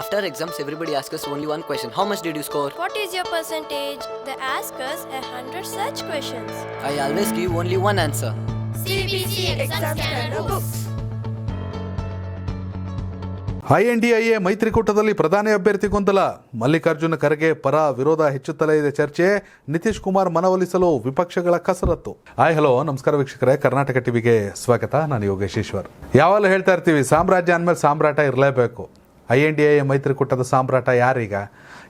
After exams, everybody asks us only one question. How much did you score? What is your percentage? They ask us 100 such questions. I always give only one answer. CBC Exam Scanner Books. INDIA ಮೈತ್ರಿಕೂಟದಲ್ಲಿ ಪ್ರಧಾನಿ ಅಭ್ಯರ್ಥಿ ಗೊಂದಲ. ಮಲ್ಲಿಕಾರ್ಜುನ ಖರ್ಗೆ ಪರ ವಿರೋಧ ಹೆಚ್ಚುತ್ತಲೇ ಇದೆ ಚರ್ಚೆ. ನಿತೀಶ್ ಕುಮಾರ್ ಮನವೊಲಿಸಲು ವಿಪಕ್ಷಗಳ ಕಸರತ್ತು. ಹಲೋ ನಮಸ್ಕಾರ ವೀಕ್ಷಕರೇ, ಕರ್ನಾಟಕ ಟಿವಿಗೆ ಸ್ವಾಗತ. ನಾನು ಯೋಗೇಶ್ ಈಶ್ವರ್. ಯಾವಾಗಲೂ ಹೇಳ್ತಾ ಇರ್ತೀವಿ, ಸಾಮ್ರಾಜ್ಯ ಅಂದಮೇಲೆ ಸಾಮ್ರಾಟ ಇರಲೇಬೇಕು. INDIA ಮೈತ್ರಿಕೂಟದ ಸಾಮ್ರಾಟ ಯಾರೀಗ?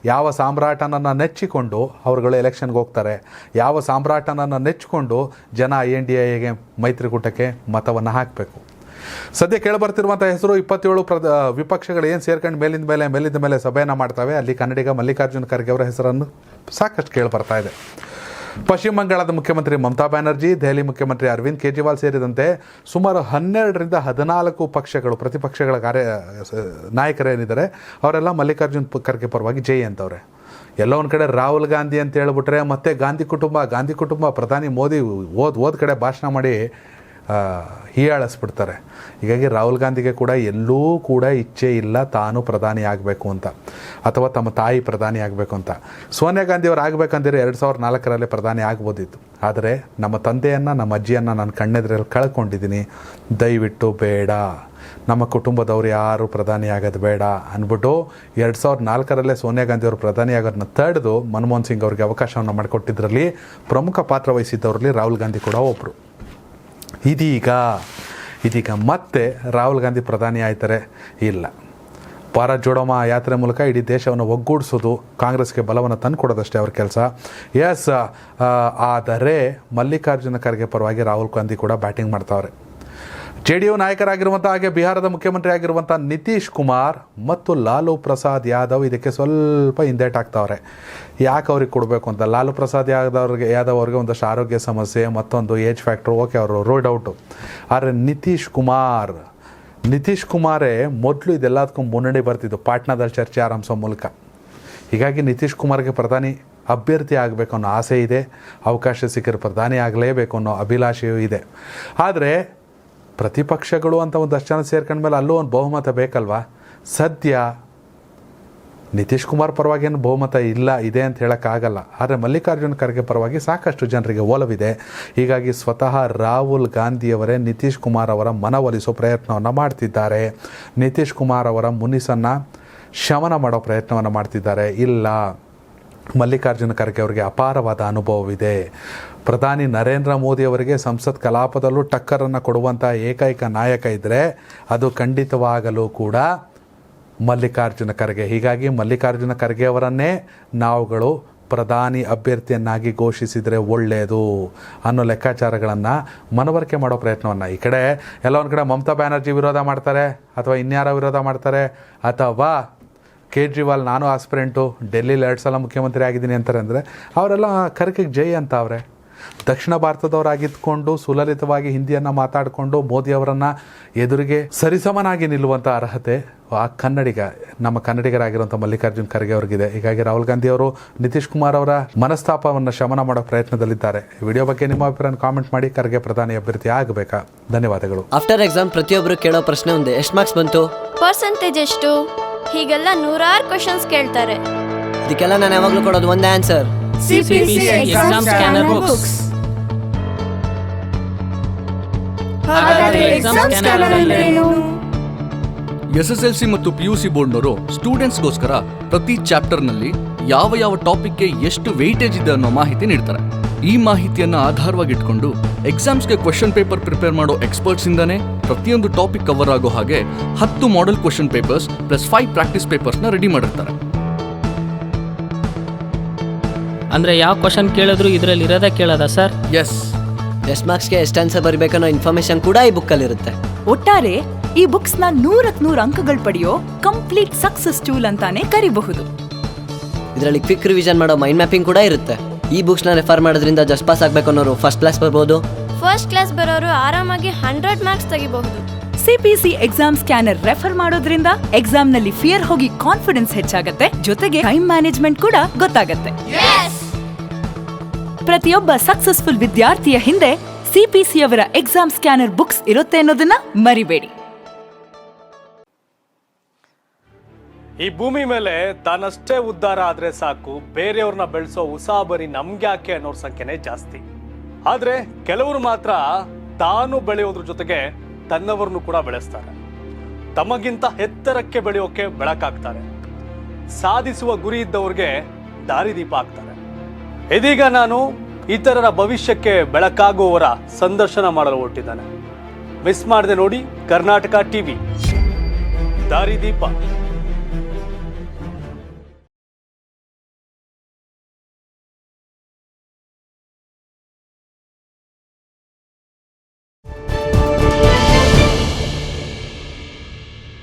ಯಾವ ಸಾಮ್ರಾಟನನ್ನು ನೆಚ್ಚಿಕೊಂಡು ಅವರುಗಳು ಎಲೆಕ್ಷನ್ಗೆ ಹೋಗ್ತಾರೆ, ಯಾವ ಸಾಮ್ರಾಟನನ್ನು ನೆಚ್ಚಿಕೊಂಡು ಜನ INDIAಗೆ ಮೈತ್ರಿಕೂಟಕ್ಕೆ ಮತವನ್ನು ಹಾಕಬೇಕು. ಸದ್ಯ ಕೇಳಬರ್ತಿರುವಂಥ ಹೆಸರು 27 ವಿಪಕ್ಷಗಳು ಏನು ಸೇರ್ಕೊಂಡು ಮೇಲಿಂದ ಮೇಲೆ ಸಭೆಯನ್ನು ಮಾಡ್ತವೆ. ಅಲ್ಲಿ ಕನ್ನಡಿಗ ಮಲ್ಲಿಕಾರ್ಜುನ ಖರ್ಗೆ ಅವರ ಹೆಸರನ್ನು ಸಾಕಷ್ಟು ಕೇಳಿಬರ್ತಾ ಇದೆ. ಪಶ್ಚಿಮ ಬಂಗಾಳದ ಮುಖ್ಯಮಂತ್ರಿ ಮಮತಾ ಬ್ಯಾನರ್ಜಿ, ದೆಹಲಿ ಮುಖ್ಯಮಂತ್ರಿ ಅರವಿಂದ್ ಕೇಜ್ರಿವಾಲ್ ಸೇರಿದಂತೆ ಸುಮಾರು 12ರಿಂದ 14 ಪಕ್ಷಗಳು, ಪ್ರತಿಪಕ್ಷಗಳ ನಾಯಕರೇನಿದ್ದಾರೆ ಅವರೆಲ್ಲ ಮಲ್ಲಿಕಾರ್ಜುನ ಖರ್ಗೆ ಪರವಾಗಿ ಜೈ ಅಂತವ್ರೆ. ಎಲ್ಲೋ ಒಂದು ಕಡೆ ರಾಹುಲ್ ಗಾಂಧಿ ಅಂತ ಹೇಳ್ಬಿಟ್ರೆ ಮತ್ತೆ ಗಾಂಧಿ ಕುಟುಂಬ ಪ್ರಧಾನಿ ಮೋದಿ ಓದ್ ಕಡೆ ಭಾಷಣ ಮಾಡಿ ಹೀಯಾಳಿಸ್ಬಿಡ್ತಾರೆ. ಹೀಗಾಗಿ ರಾಹುಲ್ ಗಾಂಧಿಗೆ ಕೂಡ ಎಲ್ಲೂ ಕೂಡ ಇಚ್ಛೆ ಇಲ್ಲ ತಾನು ಪ್ರಧಾನಿ ಆಗಬೇಕು ಅಂತ, ಅಥವಾ ತಮ್ಮ ತಾಯಿ ಪ್ರಧಾನಿ ಆಗಬೇಕು ಅಂತ. ಸೋನಿಯಾ ಗಾಂಧಿಯವರು ಆಗಬೇಕಂದಿದ್ರೆ 2004ರಲ್ಲಿ ಪ್ರಧಾನಿ ಆಗ್ಬೋದಿತ್ತು. ಆದರೆ ನಮ್ಮ ತಂದೆಯನ್ನು, ನಮ್ಮ ಅಜ್ಜಿಯನ್ನು ನಾನು ಕಣ್ಣೆದುರಲ್ಲಿ ಕಳ್ಕೊಂಡಿದ್ದೀನಿ, ದಯವಿಟ್ಟು ಬೇಡ, ನಮ್ಮ ಕುಟುಂಬದವ್ರು ಯಾರು ಪ್ರಧಾನಿ ಆಗೋದು ಬೇಡ ಅಂದ್ಬಿಟ್ಟು 2004ರಲ್ಲೇ ಸೋನಿಯಾ ಗಾಂಧಿಯವರು ಪ್ರಧಾನಿ ಆಗೋದನ್ನ ತಡೆದು ಮನಮೋಹನ್ ಸಿಂಗ್ ಅವರಿಗೆ ಅವಕಾಶವನ್ನು ಮಾಡಿಕೊಟ್ಟಿದ್ದರಲ್ಲಿ ಪ್ರಮುಖ ಪಾತ್ರ ವಹಿಸಿದ್ದವರಲ್ಲಿ ರಾಹುಲ್ ಗಾಂಧಿ ಕೂಡ ಒಬ್ಬರು. ಇದೀಗ ಮತ್ತೆ ರಾಹುಲ್ ಗಾಂಧಿ ಪ್ರಧಾನಿ ಆಯ್ತಾರೆ? ಇಲ್ಲ. ಭಾರತ್ ಜೋಡೋ ಯಾತ್ರೆ ಮೂಲಕ ಇಡೀ ದೇಶವನ್ನು ಒಗ್ಗೂಡಿಸೋದು, ಕಾಂಗ್ರೆಸ್ಗೆ ಬಲವನ್ನು ತಂದುಕೊಡೋದಷ್ಟೇ ಅವ್ರ ಕೆಲಸ. ಆದರೆ ಮಲ್ಲಿಕಾರ್ಜುನ ಖರ್ಗೆ ಪರವಾಗಿ ರಾಹುಲ್ ಗಾಂಧಿ ಕೂಡ ಬ್ಯಾಟಿಂಗ್ ಮಾಡ್ತಾವ್ರೆ. JDU ನಾಯಕರಾಗಿರುವಂಥ, ಹಾಗೆ ಬಿಹಾರದ ಮುಖ್ಯಮಂತ್ರಿ ಆಗಿರುವಂಥ ನಿತೀಶ್ ಕುಮಾರ್ ಮತ್ತು ಲಾಲು ಪ್ರಸಾದ್ ಯಾದವ್ ಇದಕ್ಕೆ ಸ್ವಲ್ಪ ಹಿಂದೇಟಾಗ್ತಾವ್ರೆ. ಯಾಕೆ ಅವ್ರಿಗೆ ಕೊಡಬೇಕು ಅಂತ. ಲಾಲು ಪ್ರಸಾದ್ ಯಾದವ್ ಅವ್ರಿಗೆ ಒಂದಷ್ಟು ಆರೋಗ್ಯ ಸಮಸ್ಯೆ, ಮತ್ತೊಂದು ಏಜ್ ಫ್ಯಾಕ್ಟ್ರು, ಓಕೆ, ಅವರು ರೋಡ್ ಔಟು. ಆದರೆ ನಿತೀಶ್ ಕುಮಾರೇ ಮೊದಲು ಇದೆಲ್ಲದಕ್ಕೂ ಮುನ್ನಡೆ ಬರ್ತಿದ್ದು ಪಾಟ್ನಾದಲ್ಲಿ ಚರ್ಚೆ ಆರಂಭಿಸೋ ಮೂಲಕ. ಹೀಗಾಗಿ ನಿತೀಶ್ ಕುಮಾರ್ಗೆ ಪ್ರಧಾನಿ ಅಭ್ಯರ್ಥಿ ಆಗಬೇಕು ಅನ್ನೋ ಆಸೆ ಇದೆ. ಅವಕಾಶ ಸಿಕ್ಕರೆ ಪ್ರಧಾನಿ ಆಗಲೇಬೇಕು ಅನ್ನೋ ಅಭಿಲಾಷೆಯೂ ಇದೆ. ಆದರೆ ಪ್ರತಿಪಕ್ಷಗಳು ಅಂತ ಒಂದಷ್ಟು ಜನ ಸೇರ್ಕೊಂಡ್ಮೇಲೆ ಅಲ್ಲೂ ಒಂದು ಬಹುಮತ ಬೇಕಲ್ವಾ. ಸದ್ಯ ನಿತೀಶ್ ಕುಮಾರ್ ಪರವಾಗಿ ಏನು ಬಹುಮತ ಇದೆ ಅಂತ ಹೇಳೋಕ್ಕಾಗಲ್ಲ. ಆದರೆ ಮಲ್ಲಿಕಾರ್ಜುನ ಖರ್ಗೆ ಪರವಾಗಿ ಸಾಕಷ್ಟು ಜನರಿಗೆ ಒಲವಿದೆ. ಹೀಗಾಗಿ ಸ್ವತಃ ರಾಹುಲ್ ಗಾಂಧಿಯವರೇ ನಿತೀಶ್ ಕುಮಾರ್ ಅವರ ಮನವೊಲಿಸೋ ಪ್ರಯತ್ನವನ್ನು ಮಾಡ್ತಿದ್ದಾರೆ. ನಿತೀಶ್ ಕುಮಾರ್ ಅವರ ಮುನಿಸನ್ನು ಶಮನ ಮಾಡೋ ಪ್ರಯತ್ನವನ್ನು ಮಾಡ್ತಿದ್ದಾರೆ. ಇಲ್ಲ, ಮಲ್ಲಿಕಾರ್ಜುನ ಖರ್ಗೆ ಅವರಿಗೆ ಅಪಾರವಾದ ಅನುಭವವಿದೆ. ಪ್ರಧಾನಿ ನರೇಂದ್ರ ಮೋದಿ ಅವರಿಗೆ ಸಂಸತ್ ಕಲಾಪದಲ್ಲೂ ಟಕ್ಕರನ್ನು ಕೊಡುವಂಥ ಏಕೈಕ ನಾಯಕ ಇದ್ದರೆ ಅದು ಖಂಡಿತವಾಗಲೂ ಕೂಡ ಮಲ್ಲಿಕಾರ್ಜುನ ಖರ್ಗೆ. ಹೀಗಾಗಿ ಮಲ್ಲಿಕಾರ್ಜುನ ಖರ್ಗೆ ಅವರನ್ನೇ ನಾವುಗಳು ಪ್ರಧಾನಿ ಅಭ್ಯರ್ಥಿಯನ್ನಾಗಿ ಘೋಷಿಸಿದರೆ ಒಳ್ಳೆಯದು ಅನ್ನೋ ಲೆಕ್ಕಾಚಾರಗಳನ್ನು ಮನವರಿಕೆ ಮಾಡೋ ಪ್ರಯತ್ನವನ್ನು. ಈ ಕಡೆ ಎಲ್ಲ ಒಂದು ಕಡೆ ಮಮತಾ ಬ್ಯಾನರ್ಜಿ ವಿರೋಧ ಮಾಡ್ತಾರೆ, ಅಥವಾ ಇನ್ಯಾರ ವಿರೋಧ ಮಾಡ್ತಾರೆ, ಅಥವಾ ಕೇಜ್ರಿವಾಲ್ ನಾನು ಆಸ್ಪಿರೆಂಟು, ಡೆಲ್ಲಿಲಿ 2 ಸಲ ಮುಖ್ಯಮಂತ್ರಿ ಆಗಿದ್ದೀನಿ ಅಂತಾರೆ. ಅಂದರೆ ಅವರೆಲ್ಲ ಖರ್ಗೆಗೆ ಜೈ ಅಂತ ಅವರೇ. ದಕ್ಷಿಣ ಭಾರತದವರಾಗಿದ್ದುಕೊಂಡು ಸುಲಲಿತವಾಗಿ ಹಿಂದಿಯನ್ನು ಮಾತಾಡಿಕೊಂಡು ಮೋದಿಯವರನ್ನು ಎದುರಿಗೆ ಸರಿಸಮನಾಗಿ ನಿಲ್ಲುವಂಥ ಅರ್ಹತೆ ನಮ್ಮ ಕನ್ನಡಿಗರಾಗಿರುವಂಥ ಮಲ್ಲಿಕಾರ್ಜುನ ಖರ್ಗೆ ಅವ್ರಿಗಿದೆ. ಹೀಗಾಗಿ ರಾಹುಲ್ ಗಾಂಧಿ ಅವರು ನಿತೀಶ್ ಕುಮಾರ್ ಅವರ ಮನಸ್ತಾಪವನ್ನು ಶಮನ ಮಾಡೋ ಪ್ರಯತ್ನದಲ್ಲಿದ್ದಾರೆ. ವಿಡಿಯೋ ಬಗ್ಗೆ ನಿಮ್ಮ ಅಭಿಪ್ರಾಯ ಕಾಮೆಂಟ್ ಮಾಡಿ. ಖರ್ಗೆ ಪ್ರಧಾನಿ ಅಭ್ಯರ್ಥಿ ಆಗಬೇಕಾ? ಧನ್ಯವಾದಗಳು. ಆಫ್ಟರ್ ಎಕ್ಸಾಮ್ ಪ್ರತಿಯೊಬ್ಬರು ಕೇಳೋ ಪ್ರಶ್ನೆ ಒಂದೇ, ಎಷ್ಟು ಮಾರ್ಕ್ಸ್ ಬಂತು, ಪರ್ಸೆಂಟೇಜ್ ಎಷ್ಟು, ಹೀಗೆಲ್ಲ 100 ಕ್ವಶನ್ಸ್ ಕೇಳ್ತಾರೆ. ಇದಕ್ಕೆಲ್ಲ ನಾನು ಯಾವಾಗಲೂ ಕೊಡೋದು ಒಂದೇ answer. CBC Exam Scanner Books. ಹಾಗಾದ್ರೆ ಎಕ್ಸಾಮ್ ಸ್ಕ್ಯಾನರ್ ಏನು? SSLC ಮತ್ತು PUC ಬೋರ್ಡ್ನವರು ಸ್ಟೂಡೆಂಟ್ಸ್ಗೋಸ್ಕರ ಪ್ರತಿ ಚಾಪ್ಟರ್ನಲ್ಲಿ ಯಾವ ಟಾಪಿಕ್ಗೆ ಎಷ್ಟು ವೆಯ್ಟೇಜ್ ಇದೆ ಅನ್ನೋ ಮಾಹಿತಿ ನೀಡ್ತಾರೆ. ಈ ಮಾಹಿತಿಯನ್ನು ಆಧಾರವಾಗಿಟ್ಕೊಂಡು ಎಕ್ಸಾಮ್ಸ್ಗೆ ಕ್ವೆಶ್ಚನ್ ಪೇಪರ್ ಪ್ರಿಪೇರ್ ಮಾಡೋ ಎಕ್ಸ್ಪರ್ಟ್ಸ್ ಇಂದಾನೆ ಪ್ರತಿಯೊಂದು ಟಾಪಿಕ್ ಕವರ್ ಆಗೋ ಹಾಗೆ 10 model question papers plus 5 practice ಪೇಪರ್ಸ್ನ ರೆಡಿ ಮಾಡಿರ್ತಾರೆ. ಅಂದ್ರೆ ಯಾವ ಕ್ವಶನ್ ಕೇಳಿದ್ರು ಇದರಲ್ಲಿ ಇರೋದೇ ಕೇಳೋದಾ ಸರ್? ಎಷ್ಟು ಮಾರ್ಕ್ಸ್ಗೆ ಎಷ್ಟು ಆನ್ಸರ್ ಬರಬೇಕನ್ನೋ ಇನ್ಫಾರ್ಮೇಶನ್ ಕೂಡ ಈ ಬುಕ್ಕಲ್ಲಿರುತ್ತೆ. ಒಟ್ಟಾರೆ ಈ ಬುಕ್ಸ್ನ 100ಕ್ಕೆ 100 ಅಂಕಗಳು ಪಡೆಯೋ ಕಂಪ್ಲೀಟ್ ಸಕ್ಸಸ್ ಟೂಲ್ ಅಂತಾನೆ ಕರಿಬಹುದು. ಇದರಲ್ಲಿ ಕ್ವಿಕ್ ರಿವಿಷನ್ ಮಾಡೋ ಮೈಂಡ್ ಮ್ಯಾಪಿಂಗ್ ಕೂಡ ಇರುತ್ತೆ. ಈ ಬುಕ್ಸ್ನ ರೆಫರ್ ಮಾಡೋದ್ರಿಂದ ಜಸ್ಟ್ ಪಾಸ್ ಆಗಬೇಕು ಅನ್ನೋರು ಫಸ್ಟ್ ಕ್ಲಾಸ್ ಬರ್ಬೋದು. ಫಸ್ಟ್ ಕ್ಲಾಸ್ ಬರೋರು ಆರಾಮಾಗಿ 100 ಮಾರ್ಕ್ಸ್ ತೆಗಿಬಹುದು. CPC ಎಕ್ಸಾಮ್ ಸ್ಕ್ಯಾನರ್ ರೆಫರ್ ಮಾಡೋದ್ರಿಂದ ಎಕ್ಸಾಮ್ನಲ್ಲಿ ಫಿಯರ್ ಹೋಗಿ ಕಾನ್ಫಿಡೆನ್ಸ್ ಹೆಚ್ಚಾಗತ್ತೆ, ಜೊತೆಗೆ ಟೈಮ್ ಮ್ಯಾನೇಜ್ಮೆಂಟ್ ಕೂಡ ಗೊತ್ತಾಗತ್ತೆ. ಪ್ರತಿಯೊಬ್ಬ ಸಕ್ಸಸ್ಫುಲ್ ವಿದ್ಯಾರ್ಥಿಯ ಹಿಂದೆ CPC ಅವರ ಎಕ್ಸಾಮ್ ಸ್ಕ್ಯಾನರ್ ಬುಕ್ಸ್ ಇರುತ್ತೆ ಅನ್ನೋದನ್ನ ಮರಿಬೇಡಿ. ಈ ಭೂಮಿ ಮೇಲೆ ತಾನಷ್ಟೇ ಉದ್ಧಾರ ಆದ್ರೆ ಸಾಕು, ಬೇರೆಯವ್ರನ್ನ ಬೆಳೆಸೋ ಉಸಾಬರಿ ನಮ್ಗ್ಯಾಕೆ ಅನ್ನೋರ್ ಸಂಖ್ಯೆನೇ ಜಾಸ್ತಿ. ಆದ್ರೆ ಕೆಲವರು ಮಾತ್ರ ತಾನು ಬೆಳೆಯೋದ್ರ ಜೊತೆಗೆ ತನ್ನವರನ್ನು ಕೂಡ ಬೆಳೆಸ್ತಾರೆ. ತಮಗಿಂತ ಎತ್ತರಕ್ಕೆ ಬೆಳೆಯೋಕೆ ಬೆಳಕಾಗ್ತಾರೆ. ಸಾಧಿಸುವ ಗುರಿ ಇದ್ದವ್ರಿಗೆ ದಾರಿದೀಪ ಆಗ್ತಾರೆ. ಇದೀಗ ನಾನು ಇತರರ ಭವಿಷ್ಯಕ್ಕೆ ಬೆಳಕಾಗುವವರ ಸಂದರ್ಶನ ಮಾಡಲು ಹೊರಟಿದ್ದಾನೆ. ಮಿಸ್ ಮಾಡದೆ ನೋಡಿ ಕರ್ನಾಟಕ ಟಿವಿ ದಾರಿದೀಪ.